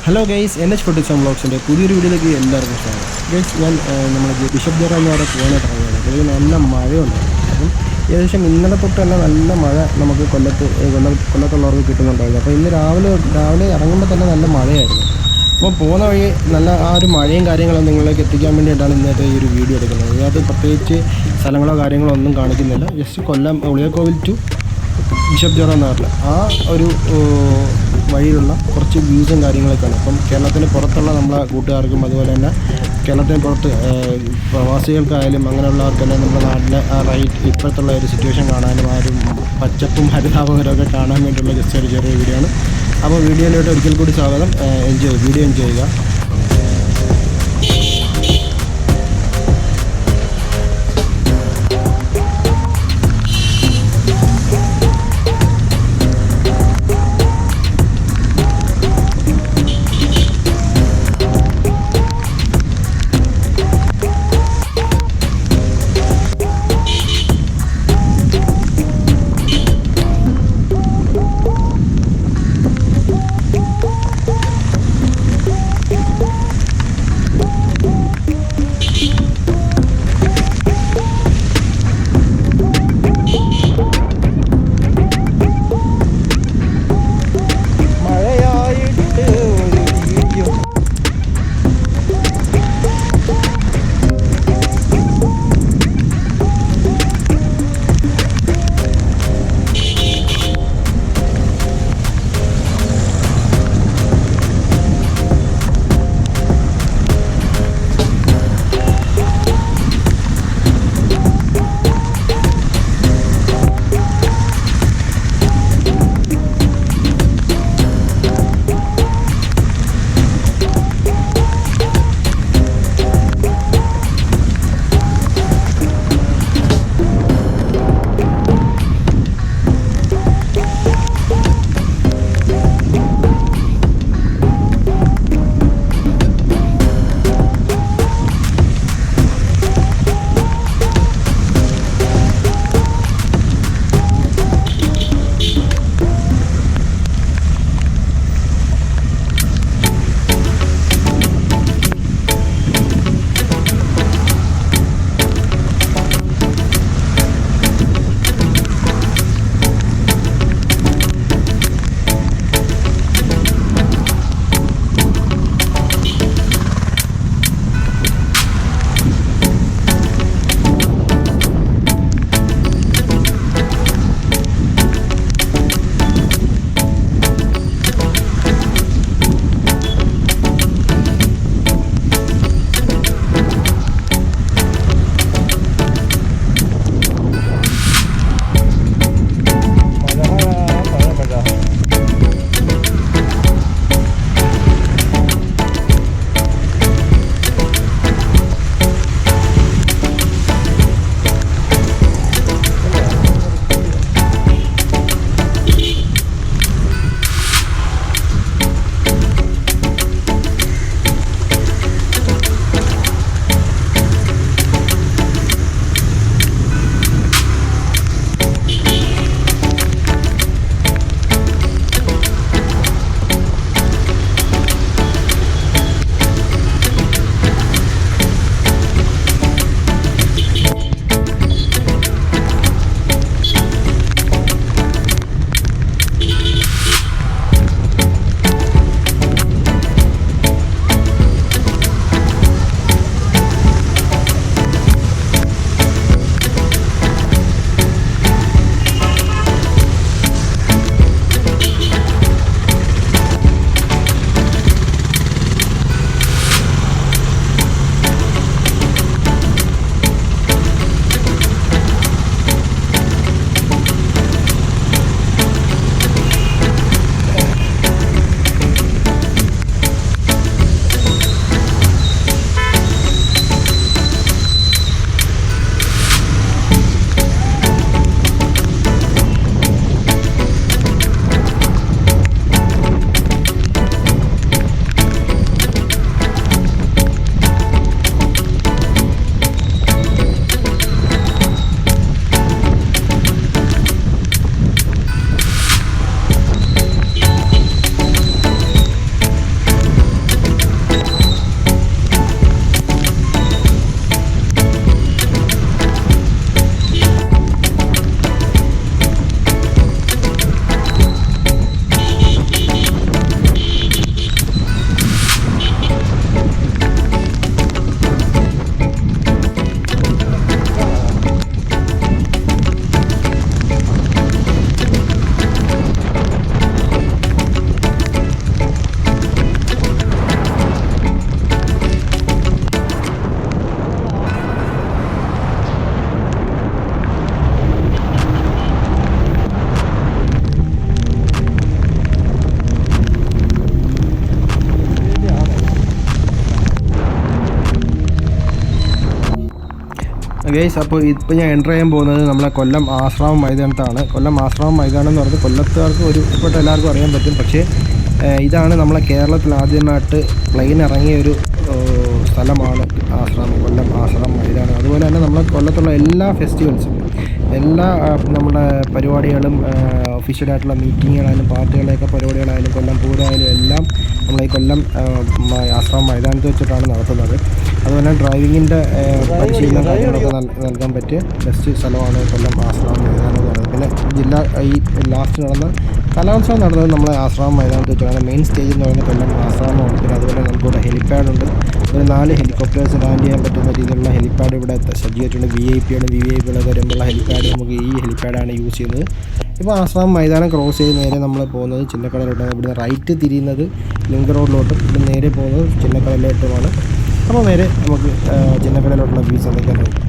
Hello guys, NH47 വ്ളോഗ്സിൻ്റെ പുതിയൊരു വീഡിയോയിലേക്ക് എല്ലാവർക്കും സ്വാഗതം. ഗൈസ്, ഞാൻ നമ്മുടെ ബിഷപ്പ് ജോറ എന്ന് പറയുന്ന പോകാനായിട്ട് ഇറങ്ങിയത്. അപ്പോൾ നല്ല മഴയുണ്ട്. അപ്പം ഏകദേശം ഇന്നലെ തൊട്ട് തന്നെ നല്ല മഴ നമുക്ക് കൊല്ലത്തുള്ളവർക്ക് കിട്ടുന്നുണ്ടായിരുന്നു. അപ്പോൾ ഇന്ന് രാവിലെ ഇറങ്ങുമ്പോൾ തന്നെ നല്ല മഴയായിരുന്നു. അപ്പോൾ പോകുന്ന വഴി നല്ല ആ ഒരു മഴയും കാര്യങ്ങളും നിങ്ങളിലേക്ക് എത്തിക്കാൻ വേണ്ടിയിട്ടാണ് ഇന്നത്തെ ഈ ഒരു വീഡിയോ എടുക്കുന്നത്. ഇതിനകത്ത് പ്രത്യേകിച്ച് സ്ഥലങ്ങളോ കാര്യങ്ങളോ ഒന്നും കാണിക്കുന്നില്ല. Just Kollam Uliyakovil to bishop ജോറ എന്ന് പറഞ്ഞാൽ ആ ഒരു വഴിയിലുള്ള കുറച്ച് വ്യൂസും കാര്യങ്ങളൊക്കെയാണ്. അപ്പം കേരളത്തിന് പുറത്തുള്ള നമ്മളെ കൂട്ടുകാർക്കും അതുപോലെ തന്നെ കേരളത്തിന് പുറത്ത് പ്രവാസികൾക്കായാലും അങ്ങനെയുള്ളവർക്കെല്ലാം നമ്മുടെ നാട്ടിലെ ആ ഇപ്പോഴത്തുള്ള ഒരു സിറ്റുവേഷൻ കാണാനും ആ ഒരു പച്ചപ്പും ഹരിതാപകരമൊക്കെ കാണാൻ വേണ്ടിയുള്ള ജസ്റ്റ് ഒരു ചെറിയ വീഡിയോ ആണ്. അപ്പോൾ വീഡിയോയിലോട്ട് ഒരിക്കൽ കൂടി സ്വാഗതം. വീഡിയോ എൻജോയ് ചെയ്യുക. ഗൈസ്, അപ്പോൾ ഇപ്പോൾ ഞാൻ എൻ്റർ ചെയ്യാൻ പോകുന്നത് നമ്മളെ കൊല്ലം ആശ്രാമം മൈതാനത്താണ്. കൊല്ലം ആശ്രാമം മൈതാനം എന്ന് പറഞ്ഞത് കൊല്ലത്തുകാർക്ക് ഒരുപാട് എല്ലാവർക്കും അറിയാൻ പറ്റും. പക്ഷേ ഇതാണ് നമ്മളെ കേരളത്തിൽ ആദ്യമായിട്ട് പ്ലെയിൻ ഇറങ്ങിയ ഒരു സ്ഥലമാണ് ആശ്രാമം, കൊല്ലം ആശ്രാമം മൈതാനം. അതുപോലെ തന്നെ നമ്മളെ കൊല്ലത്തുള്ള എല്ലാ ഫെസ്റ്റിവൽസും, എല്ലാ നമ്മുടെ പരിപാടികളും, ഒഫീഷ്യലായിട്ടുള്ള മീറ്റിങ്ങുകളായാലും പാർട്ടികളെയൊക്കെ പരിപാടികളായാലും കൊല്ലം പൂരമായാലും എല്ലാം നമ്മളീ കൊല്ലം ആശ്രാമം മൈതാനത്ത് വെച്ചിട്ടാണ് നടത്തുന്നത്. അതുപോലെ ഡ്രൈവിങ്ങിൻ്റെ പരിശീലനം കാര്യങ്ങളൊക്കെ നൽകാൻ പറ്റിയ ബെസ്റ്റ് സ്ഥലമാണ് കൊല്ലം ആശ്രാമം മൈതാനം എന്ന് പറയുന്നത്. പിന്നെ ഈ ലാസ്റ്റ് നടന്ന കലോത്സവം നടന്നത് നമ്മളെ ആശ്രാമം മൈതാനത്ത് വെച്ചാണ്. മെയിൻ സ്റ്റേജ് എന്ന് പറയുന്നത് കൊല്ലം ആശ്രാമമാണ്. പിന്നെ അതുപോലെ നമുക്കിവിടെ ഹെലിപ്പാഡുണ്ട്. ഒരു 4 ഹെലികോപ്റ്റേഴ്സ് ലാൻഡ് ചെയ്യാൻ പറ്റുന്ന രീതിയിലുള്ള ഹെലിപ്പാഡ് ഇവിടെ സജ്ജീകരിച്ചിട്ടുണ്ട്. വിഐപികളൊക്കെ വരുമ്പോഴുള്ള ഹെലിപ്പാഡ് നമുക്ക് ഈ ഹെലിപ്പാഡാണ് യൂസ് ചെയ്യുന്നത്. ഇപ്പോൾ ആശ്രാമം മൈതാനം ക്രോസ് ചെയ്ത് നേരെ നമ്മൾ പോകുന്നത് ചിന്നക്കടയിലോട്ടാണ്. ഇവിടുന്ന് റൈറ്റ് തിരിയുന്നത് ലിങ്ക് റോഡിലോട്ടും ഇവിടെ നേരെ പോകുന്നത് ചിന്നക്കടയിലോട്ടുമാണ്. അപ്പോൾ നേരെ നമുക്ക് ചിന്നക്കടയിലോട്ടുള്ള വ്യൂസ് എന്തൊക്കെയാണ് നോക്കാം.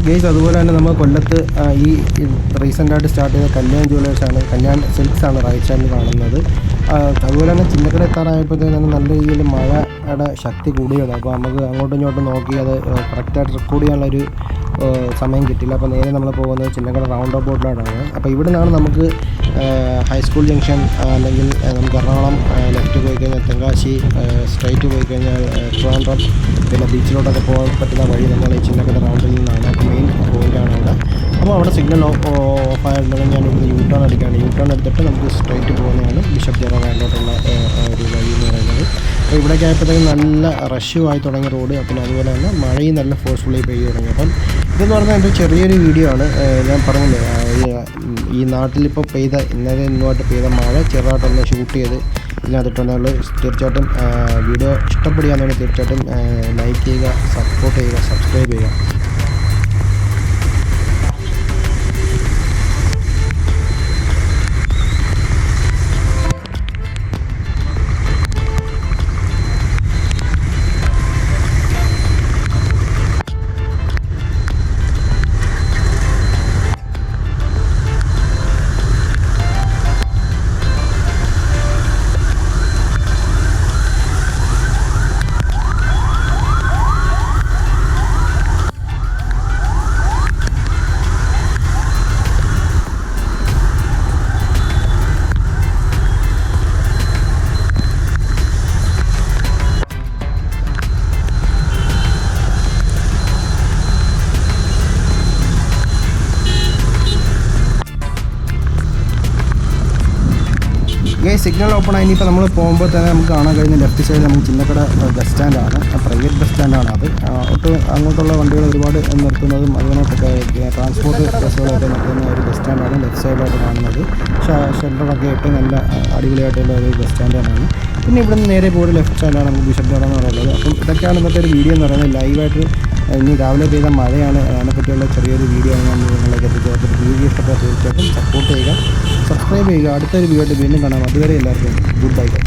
ഗൈസ്, അതുപോലെ തന്നെ നമ്മൾ കൊല്ലത്ത് ഈ റീസെൻ്റായിട്ട് സ്റ്റാർട്ട് ചെയ്ത കല്യാൺ ജുവലേഴ്സാണ്, കല്യാൺ സിൽക്സാണ് റൈറ്റ് സൈഡിൽ കാണുന്നത്. അതുപോലെ തന്നെ ചിന്നക്കട എത്താറായപ്പോഴത്തേക്കും നല്ല രീതിയിൽ മഴയുടെ ശക്തി കൂടിയാണ്. അപ്പോൾ നമുക്ക് അങ്ങോട്ടും ഇങ്ങോട്ടും നോക്കി അത് കറക്റ്റായിട്ട് റെക്കോർഡ് ചെയ്യാനുള്ളൊരു സമയം കിട്ടില്ല. അപ്പോൾ നേരെ നമ്മൾ പോകുന്നത് ചിന്നക്കട റൗണ്ട് അബൌട്ടിലാണ്. അപ്പോൾ ഇവിടെ നിന്നാണ് നമുക്ക് ഹൈസ്കൂൾ ജംഗ്ഷൻ, അല്ലെങ്കിൽ നമുക്ക് എറണാകുളം ലെഫ്റ്റ് പോയി കഴിഞ്ഞാൽ തെങ്കാശി, സ്ട്രൈറ്റ് പോയി കഴിഞ്ഞാൽ ട്രിവാൻഡ്രം, പിന്നെ ബീച്ചിലോട്ടൊക്കെ പോകാൻ പറ്റുന്ന വഴി നമ്മൾ ഈ ചിന്നക്കട റൗണ്ടിൽ നിന്നാണ്. അപ്പോൾ മെയിൻ പോയിൻ്റാണ് അവിടെ. അപ്പോൾ അവിടെ സിഗ്നൽ ഓഫായിട്ടുണ്ടെങ്കിൽ ഞാൻ ഇവിടുന്ന് യൂട്ടേൺ എടുക്കുകയാണ്. യൂട്ടേൺ എടുത്തിട്ട് നമുക്ക് സ്ട്രൈറ്റ് പോകുന്നതാണ് ബിഷപ്പ് ജെറോ വാൻഡിലോട്ടുള്ള ഒരു വഴി എന്ന് പറയുന്നത്. അപ്പോൾ ഇവിടേക്ക് ആയപ്പോഴത്തേക്കും നല്ല റഷുമായി തുടങ്ങിയ റോഡ്. പിന്നെ അതുപോലെ തന്നെ മഴയും നല്ല ഫോഴ്സ്ഫുള്ളി പെയ്ത് തുടങ്ങി. അപ്പം ഇതെന്ന് പറഞ്ഞാൽ എൻ്റെ ചെറിയൊരു വീഡിയോ ആണ്. ഞാൻ പറഞ്ഞില്ലേ, ഈ നാട്ടിലിപ്പോൾ പെയ്ത ഇന്നുമായിട്ട് പെയ്ത മഴ ചെറുതായിട്ടൊന്ന് ഷൂട്ട് ചെയ്ത് ഇതിനകത്തിട്ടുണ്ടെങ്കിൽ തീർച്ചയായിട്ടും വീഡിയോ ഇഷ്ടപ്പെടുകയാണെങ്കിൽ തീർച്ചയായിട്ടും ലൈക്ക് ചെയ്യുക, സപ്പോർട്ട് ചെയ്യുക, സബ്സ്ക്രൈബ് ചെയ്യുക. സിഗ്നൽ ഓപ്പൺ ആയി. ഇനിയിപ്പോൾ നമ്മൾ പോകുമ്പോൾ തന്നെ നമുക്ക് കാണാൻ കഴിയുന്ന ലെഫ്റ്റ് സൈഡിൽ നമുക്ക് ചിന്നക്കട ബസ് സ്റ്റാൻഡാണ്, പ്രൈവറ്റ് ബസ് സ്റ്റാൻഡാണ് അത്. അങ്ങോട്ടുള്ള വണ്ടികൾ ഒരുപാട് നിർത്തുന്നതും അതിനകത്തൊക്കെ ട്രാൻസ്പോർട്ട് ബസ്സുകളൊക്കെ നിർത്തുന്ന ഒരു ബസ് സ്റ്റാൻഡാണ് ലെഫ്റ്റ് സൈഡിലായിട്ട് കാണുന്നത്. ഷെൽട്ടറൊക്കെ ഇട്ട് നല്ല അടിപൊളിയായിട്ടുള്ള ഒരു ബസ് സ്റ്റാൻഡ് തന്നെയാണ്. പിന്നെ ഇവിടെ നിന്ന് നേരെ പോയി ലെഫ്റ്റ് സൈഡിലാണ് നമുക്ക് ബിഷപ്പ് ജെറോ എന്ന് പറയുന്നത്. അപ്പം ഇതൊക്കെയാണ് ഇന്നത്തെ ഒരു വീഡിയോ എന്ന് പറയുന്നത്. ലൈവായിട്ട് ഇനി രാവിലെ പെയ്ത മഴയാണ്, അതിനെപ്പറ്റിയുള്ള ചെറിയൊരു വീഡിയോ ആണ് ഞാൻ നിങ്ങളിലേക്ക് എത്തിച്ചത്. വീഡിയോ ഇഷ്ടപ്പെട്ട തീർച്ചയായിട്ടും സപ്പോർട്ട് ചെയ്യുക, സബ്സ്ക്രൈബ് ചെയ്യുക. അടുത്തൊരു വീഡിയോ വീണ്ടും കാണാം. അതുവരെ എല്ലാവർക്കും ഗുഡ് ബൈ.